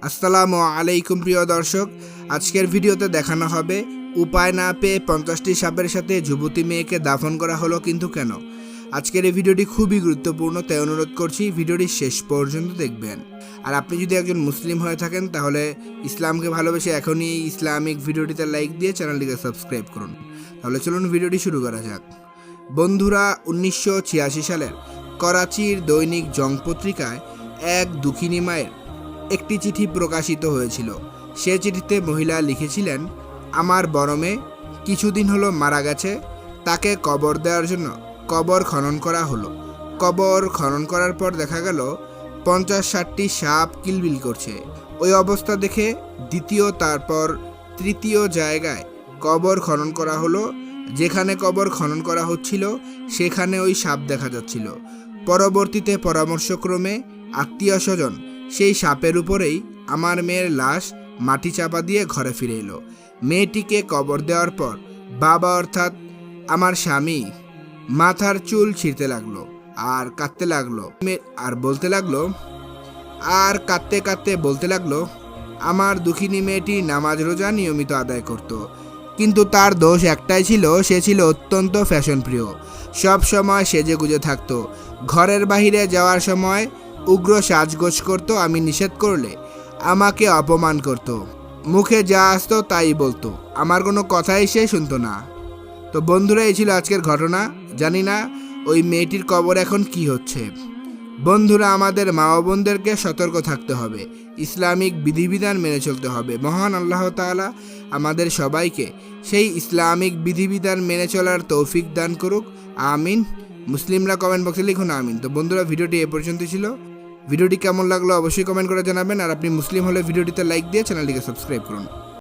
আসসালামু আলাইকুম প্রিয় দর্শক, আজকের ভিডিওতে দেখানো হবে উপায় না পেয়ে 50টি সাপের সাথে যুবতী মেয়েকে দাফন করা হলো কিন্তু কেন। আজকের এই ভিডিওটি খুবই গুরুত্বপূর্ণ, তাই অনুরোধ করছি ভিডিওটি শেষ পর্যন্ত দেখবেন। আর আপনি যদি একজন মুসলিম হয়ে থাকেন তাহলে ইসলামকে ভালোবেসে এখনই এই ইসলামিক ভিডিওটিতে লাইক দিয়ে চ্যানেলটিকে সাবস্ক্রাইব করুন। তাহলে চলুন ভিডিওটি শুরু করা যাক। বন্ধুরা, 1986 সালের করাচির দৈনিক জং পত্রিকায় এক দুঃখিনী মায়ের একটি চিঠি প্রকাশিত হয়েছিল। সে চিঠিতে মহিলা লিখেছিলেন, আমার বড় মেয়ে কিছুদিন হলো মারা গেছে, তাকে কবর দেওয়ার জন্য কবর খনন করা হলো। কবর খনন করার পর দেখা গেল 50-60টি সাপ কিলবিল করছে। ওই অবস্থা দেখে দ্বিতীয় তারপর তৃতীয় জায়গায় কবর খনন করা হলো। যেখানে কবর খনন করা হচ্ছিল সেখানে ওই সাপ দেখা যাচ্ছিল। পরবর্তীতে পরামর্শক্রমে আত্মীয় স্বজন সেই সাপের উপরেই আমার মেয়ের লাশ মাটি চাপা দিয়ে ঘরে ফিরে এলো। মেয়েটিকে কবর দেওয়ার পর বাবা অর্থাৎ আমার স্বামী মাথার চুল ছিঁড়তে লাগলো আর কাঁদতে লাগলো কাঁদতে কাঁদতে বলতে লাগলো আমার দুঃখিনী মেয়েটি নামাজ রোজা নিয়মিত আদায় করত, কিন্তু তার দোষ একটাই ছিল, সে ছিল অত্যন্ত ফ্যাশন প্রিয়। সব সময় সেজে গুজে থাকতো। ঘরের বাহিরে যাওয়ার সময় উগ্র সাজগোজ করত। আমি নিষেধ করলে আমাকে অপমান করত। মুখে যা আসতো তাই বলতো, আমার কোনো কথাই সে শুনতো না। তো বন্ধুরা, এই ছিল আজকের ঘটনা। জানি না ওই মেয়েটির কবর এখন কি হচ্ছে। বন্ধুরা, আমাদের মা ও বোনদেরকে সতর্ক থাকতে হবে, ইসলামিক বিধিবিধান মেনে চলতে হবে। মহান আল্লাহ তাআলা আমাদের সবাইকে সেই ইসলামিক বিধিবিধান মেনে চলার তৌফিক দান করুক, আমিন। মুসলিমরা কমেন্ট বক্সে লিখুন আমিন। তো বন্ধুরা, ভিডিওটি এ পর্যন্ত ছিল। ভিডিওটি কেমন লাগলো অবশ্যই কমেন্ট করে জানাবেন। আর আপনি মুসলিম হলে ভিডিওটিতে লাইক দিয়ে চ্যানেলটিকে সাবস্ক্রাইব করুন।